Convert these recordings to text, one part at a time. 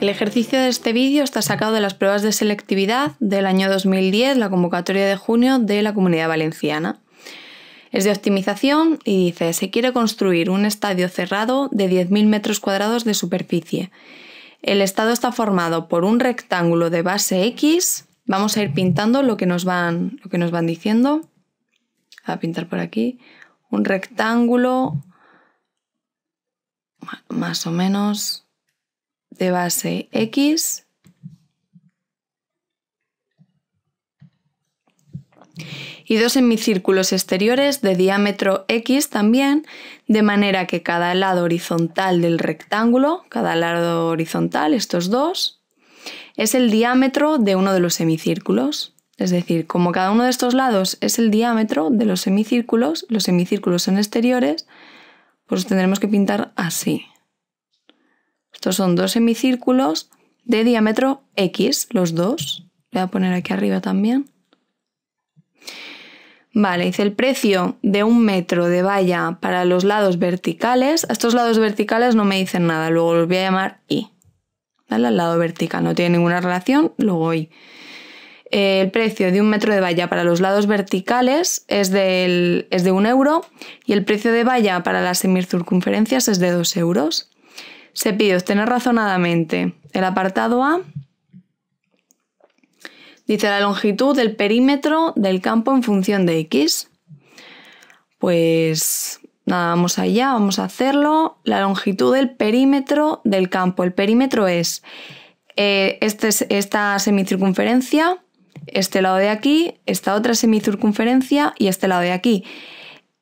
El ejercicio de este vídeo está sacado de las pruebas de selectividad del año 2010, la convocatoria de junio de la Comunidad Valenciana. Es de optimización y dice: se quiere construir un estadio cerrado de 10.000 metros cuadrados de superficie. El estadio está formado por un rectángulo de base X. Vamos a ir pintando lo que nos van diciendo. Voy a pintar por aquí. Un rectángulo más o menos de base X y dos semicírculos exteriores de diámetro X también, de manera que cada lado horizontal del rectángulo, estos dos, es el diámetro de uno de los semicírculos. Es decir, como cada uno de estos lados es el diámetro de los semicírculos son exteriores, pues tendremos que pintar así. Estos son dos semicírculos de diámetro X, los dos. Voy a poner aquí arriba también. Vale, dice el precio de 1 metro de valla para los lados verticales. Estos lados verticales no me dicen nada, luego los voy a llamar Y. ¿Vale? Al lado vertical no tiene ninguna relación, luego Y. El precio de 1 metro de valla para los lados verticales es de 1 euro y el precio de valla para las semicircunferencias es de 2 euros. Se pide obtener razonadamente el apartado A. Dice la longitud del perímetro del campo en función de X. Pues nada, vamos allá, vamos a hacerlo. La longitud del perímetro del campo. El perímetro es esta semicircunferencia, este lado de aquí, esta otra semicircunferencia y este lado de aquí.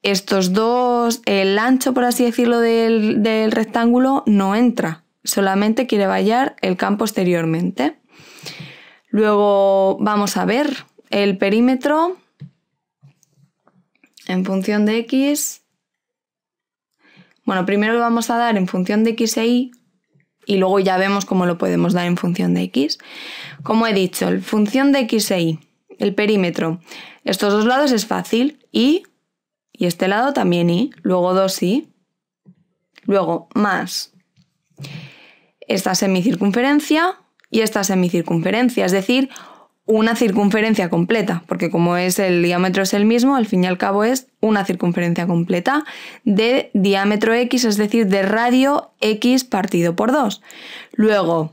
Estos dos, el ancho, por así decirlo, del rectángulo no entra, solamente quiere vallar el campo exteriormente. Luego vamos a ver el perímetro en función de X. Bueno, primero lo vamos a dar en función de X e Y y luego ya vemos cómo lo podemos dar en función de X. Como he dicho, en función de X e Y, el perímetro, estos dos lados es fácil, Y y este lado también Y, luego 2Y, luego más esta semicircunferencia y esta semicircunferencia, es decir, una circunferencia completa, porque como el diámetro es el mismo, al fin y al cabo es una circunferencia completa de diámetro X, es decir, de radio X partido por 2. Luego,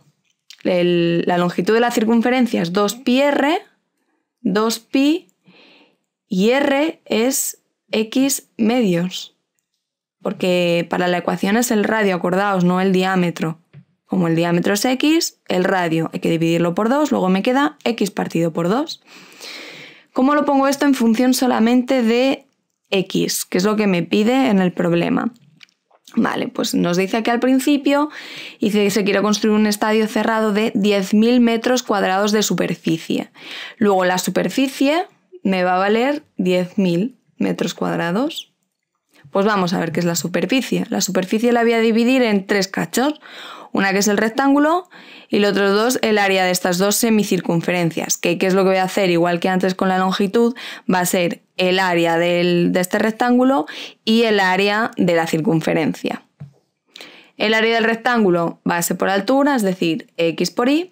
la longitud de la circunferencia es 2πr, 2pi, y r es X medios, porque para la ecuación es el radio, acordaos, no el diámetro. Como el diámetro es X, el radio hay que dividirlo por 2, luego me queda X partido por 2. ¿Cómo lo pongo esto en función solamente de X? Que es lo que me pide en el problema. Vale, pues nos dice aquí al principio, dice que se quiere construir un estadio cerrado de 10.000 metros cuadrados de superficie. Luego la superficie me va a valer 10.000 metros cuadrados. Pues vamos a ver qué es la superficie. La superficie la voy a dividir en 3 cachos. Una que es el rectángulo y los otros dos el área de estas dos semicircunferencias. ¿Qué es lo que voy a hacer? Igual que antes con la longitud, va a ser el área de este rectángulo y el área de la circunferencia. El área del rectángulo va a ser por altura, es decir, X por Y,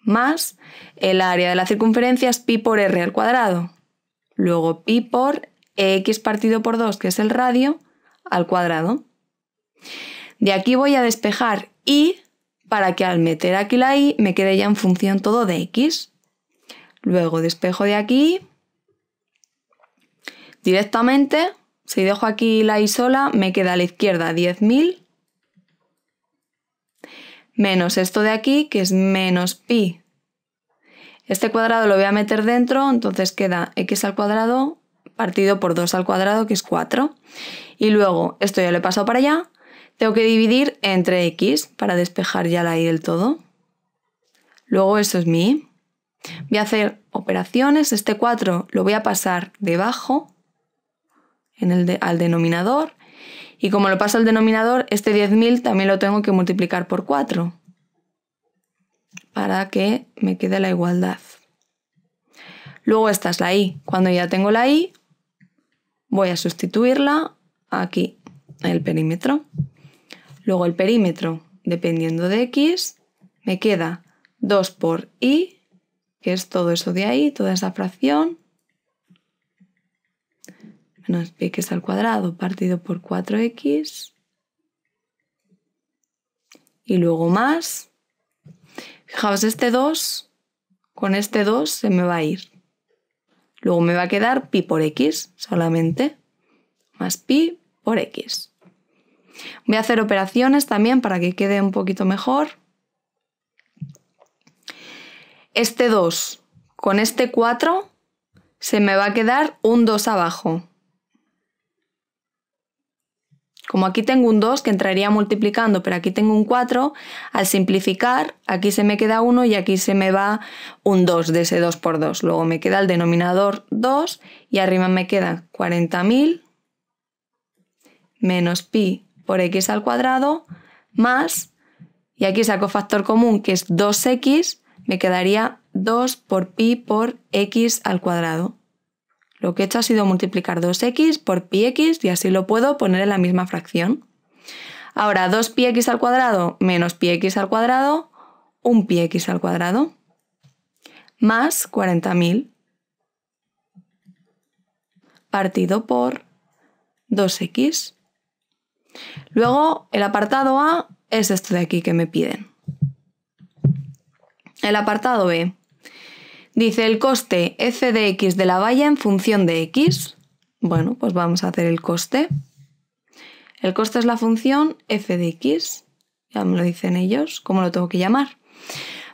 más el área de la circunferencia es pi por r al cuadrado. Luego pi por X partido por 2, que es el radio, al cuadrado. De aquí voy a despejar Y para que al meter aquí la Y me quede ya en función todo de X. Luego despejo de aquí. Directamente, si dejo aquí la Y sola, me queda a la izquierda 10.000 menos esto de aquí, que es menos pi. Este cuadrado lo voy a meter dentro, entonces queda X al cuadrado partido por 2 al cuadrado, que es 4. Y luego, esto ya lo he pasado para allá. Tengo que dividir entre X para despejar ya la Y del todo. Luego eso es mi Y. Voy a hacer operaciones. Este 4 lo voy a pasar debajo al denominador. Y como lo paso al denominador, este 10.000 también lo tengo que multiplicar por 4 para que me quede la igualdad. Luego esta es la Y. Cuando ya tengo la Y, voy a sustituirla aquí, en el perímetro. Luego el perímetro, dependiendo de X, me queda 2 por y, que es todo eso de ahí, toda esa fracción, menos px al cuadrado partido por 4x, y luego más. Fijaos, este 2, con este 2 se me va a ir. Luego me va a quedar pi por x solamente, más pi por x. Voy a hacer operaciones también para que quede un poquito mejor. Este 2 con este 4 se me va a quedar un 2 abajo. Como aquí tengo un 2 que entraría multiplicando, pero aquí tengo un 4, al simplificar, aquí se me queda 1 y aquí se me va un 2 de ese 2 por 2. Luego me queda el denominador 2 y arriba me queda 40.000 menos pi por x al cuadrado más, y aquí saco factor común que es 2x, me quedaría 2 por pi por x al cuadrado. Lo que he hecho ha sido multiplicar 2x por πx y así lo puedo poner en la misma fracción. Ahora 2πx al cuadrado menos πx al cuadrado, un πx al cuadrado, más 40.000 partido por 2x. Luego el apartado A es esto de aquí que me piden. El apartado B dice el coste f de x de la valla en función de x. Bueno, pues vamos a hacer el coste. El coste es la función f de x. Ya me lo dicen ellos, ¿cómo lo tengo que llamar?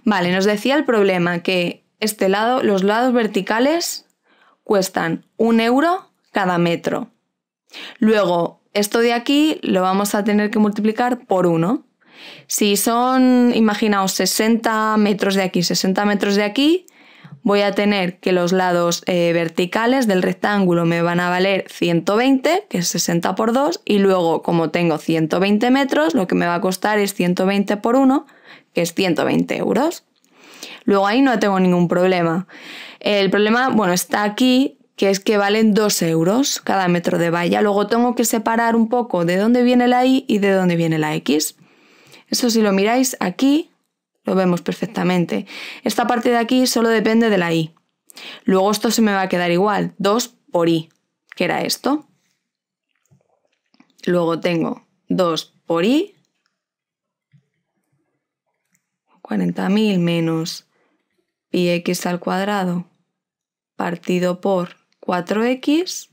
Vale, nos decía el problema que este lado, los lados verticales cuestan 1 euro cada metro. Luego, esto de aquí lo vamos a tener que multiplicar por 1. Si son, imaginaos, 60 metros de aquí, 60 metros de aquí, voy a tener que los lados verticales del rectángulo me van a valer 120, que es 60 por 2, y luego, como tengo 120 metros, lo que me va a costar es 120 por 1, que es 120 euros. Luego ahí no tengo ningún problema. El problema, bueno, está aquí, que es que valen 2 euros cada metro de valla. Luego tengo que separar un poco de dónde viene la y y de dónde viene la x. Eso si lo miráis aquí, lo vemos perfectamente. Esta parte de aquí solo depende de la y. Luego esto se me va a quedar igual, 2 por y, que era esto. Luego tengo 2 por y, 40.000 menos πx al cuadrado partido por 4x.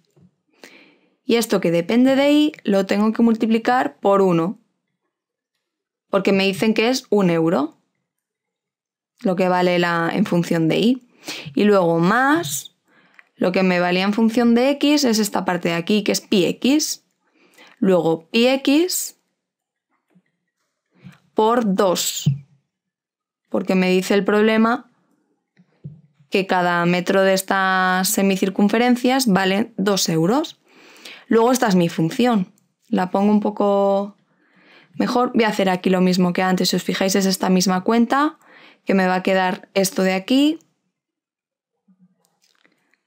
Y esto que depende de y lo tengo que multiplicar por 1. Porque me dicen que es 1 euro. Lo que vale en función de y. Y luego más lo que me valía en función de x es esta parte de aquí, que es πx. Luego πx por 2. Porque me dice el problema que cada metro de estas semicircunferencias vale 2 euros. Luego esta es mi función. La pongo un poco mejor. Voy a hacer aquí lo mismo que antes. Si os fijáis es esta misma cuenta, que me va a quedar esto de aquí.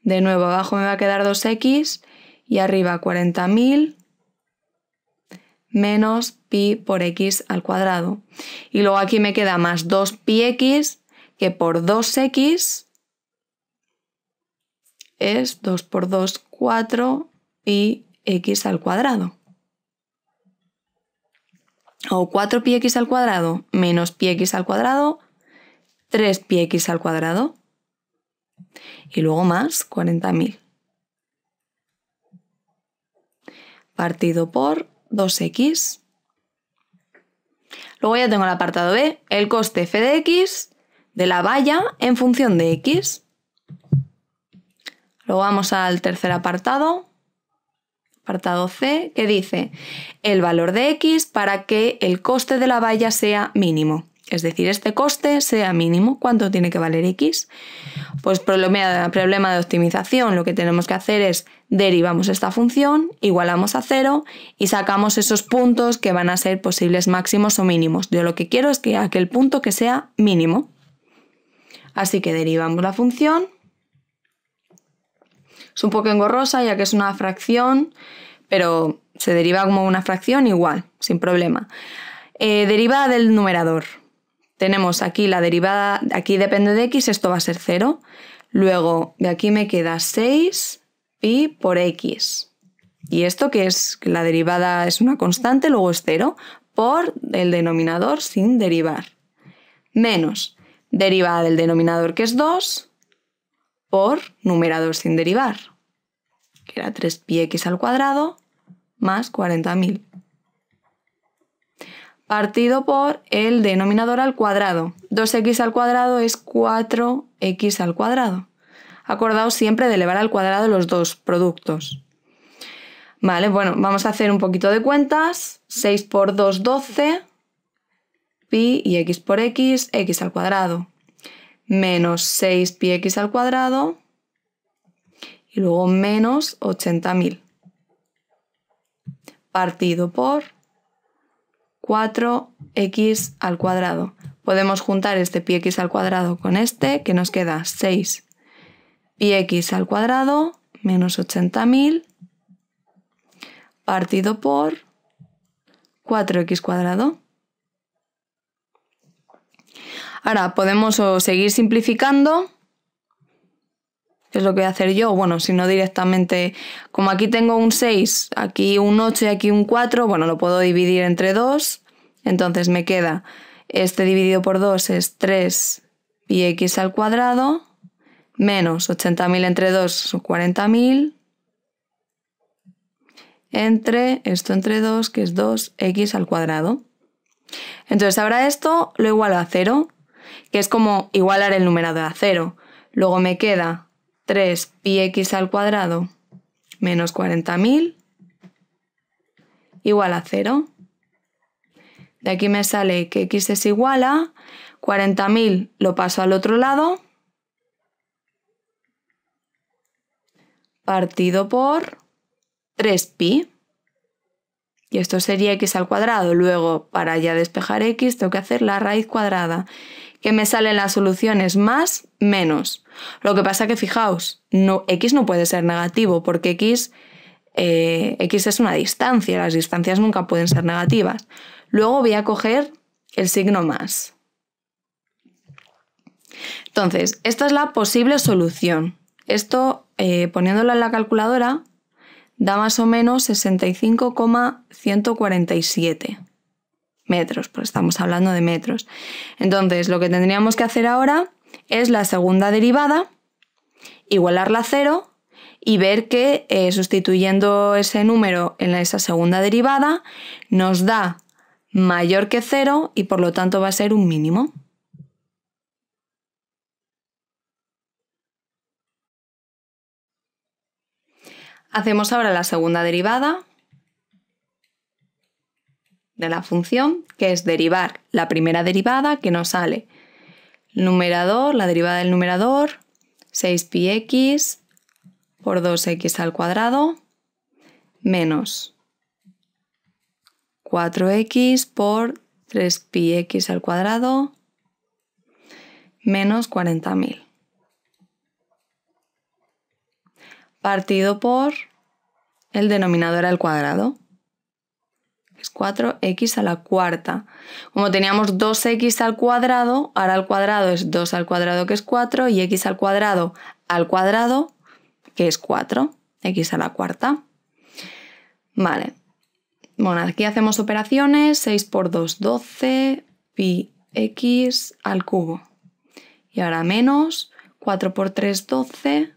De nuevo abajo me va a quedar 2x y arriba 40.000 menos pi por x al cuadrado. Y luego aquí me queda más 2πx, que por 2x es 2 por 2, 4 pi x al cuadrado. O 4πx al cuadrado menos πx al cuadrado, 3πx al cuadrado. Y luego más 40.000 partido por 2x. Luego ya tengo el apartado B, el coste f de x de la valla en función de x. Luego vamos al tercer apartado, apartado C, que dice el valor de x para que el coste de la valla sea mínimo. Es decir, este coste sea mínimo. ¿Cuánto tiene que valer x? Pues problema de optimización. Lo que tenemos que hacer es derivamos esta función, igualamos a 0 y sacamos esos puntos que van a ser posibles máximos o mínimos. Yo lo que quiero es que aquel punto que sea mínimo. Así que derivamos la función. Es un poco engorrosa ya que es una fracción, pero se deriva como una fracción igual, sin problema. Deriva del numerador. tenemos aquí la derivada, aquí depende de x, esto va a ser 0. Luego de aquí me queda 6 pi por x. Y esto que es, la derivada es una constante, luego es 0, por el denominador sin derivar. Menos derivada del denominador que es 2 por numerador sin derivar, que era 3πx al cuadrado más 40.000. Partido por el denominador al cuadrado. 2x al cuadrado es 4x al cuadrado. Acordaos siempre de elevar al cuadrado los dos productos. Vale, bueno, vamos a hacer un poquito de cuentas. 6 por 2, 12. Pi y x por x, x al cuadrado. Menos 6πx al cuadrado. Y luego menos 80.000. Partido por 4x al cuadrado. Podemos juntar este πx al cuadrado con este, que nos queda 6πx al cuadrado menos 80.000 partido por 4x cuadrado. Ahora podemos seguir simplificando. ¿Qué es lo que voy a hacer yo? Bueno, si no directamente, como aquí tengo un 6, aquí un 8 y aquí un 4, bueno, lo puedo dividir entre 2. Entonces me queda, este dividido por 2 es 3πx al cuadrado, menos 80.000 entre 2 son 40.000, esto entre 2, que es 2x al cuadrado. Entonces ahora esto lo igualo a 0, que es como igualar el numerador a 0. Luego me queda 3πx al cuadrado menos 40.000 igual a 0. De aquí me sale que x es igual a 40.000, lo paso al otro lado, partido por 3pi. Y esto sería x al cuadrado. Luego, para ya despejar x, tengo que hacer la raíz cuadrada. Que me salen las soluciones más, menos. Lo que pasa que, fijaos, x no puede ser negativo, porque x es una distancia. Las distancias nunca pueden ser negativas. Luego voy a coger el signo más. Entonces, esta es la posible solución. Esto, poniéndolo en la calculadora, da más o menos 65,147 metros, porque estamos hablando de metros. Entonces, lo que tendríamos que hacer ahora es la segunda derivada, igualarla a 0 y ver que sustituyendo ese número en esa segunda derivada nos da mayor que 0 y por lo tanto va a ser un mínimo. Hacemos ahora la segunda derivada de la función, que es derivar la primera derivada, que nos sale numerador, la derivada del numerador, 6πx por 2x al cuadrado, menos 4x por 3πx al cuadrado, menos 40.000. Partido por el denominador al cuadrado, que es 4x a la cuarta. Como teníamos 2x al cuadrado, ahora al cuadrado es 2 al cuadrado, que es 4, y x al cuadrado, que es 4, x a la cuarta. Vale. Bueno, aquí hacemos operaciones, 6 por 2, 12, pi x al cubo. Y ahora menos 4 por 3, 12,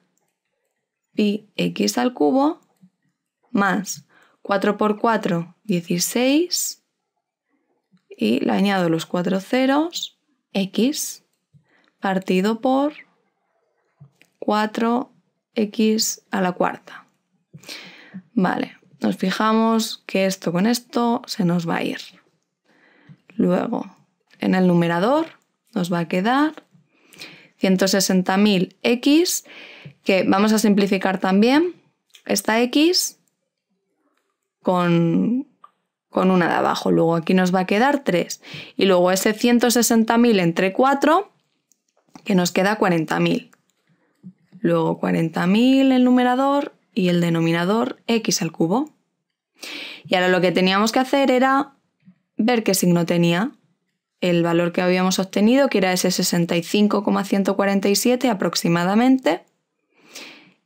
pi x al cubo, más 4 por 4, 16, y le añado los 4 ceros, x, partido por 4x a la cuarta. Vale, nos fijamos que esto con esto se nos va a ir. Luego, en el numerador nos va a quedar 160.000 x, que vamos a simplificar también esta x con una de abajo. Luego aquí nos va a quedar 3. Y luego ese 160.000 entre 4, que nos queda 40.000. Luego 40.000 el numerador y el denominador x al cubo. Y ahora lo que teníamos que hacer era ver qué signo tenía el valor que habíamos obtenido, que era ese 65,147 aproximadamente,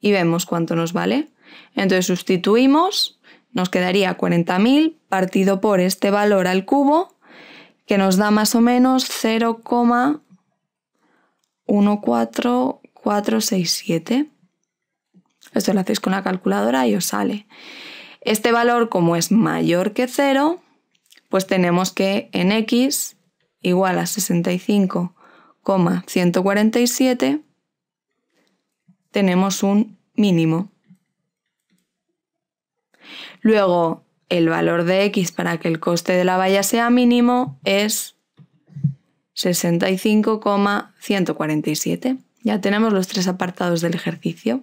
y vemos cuánto nos vale. Entonces sustituimos, nos quedaría 40.000 partido por este valor al cubo, que nos da más o menos 0,14467. Esto lo hacéis con la calculadora y os sale. Este valor, como es mayor que 0, pues tenemos que en x igual a 65,147 tenemos un mínimo. Luego, el valor de x para que el coste de la valla sea mínimo es 65,147. Ya tenemos los 3 apartados del ejercicio.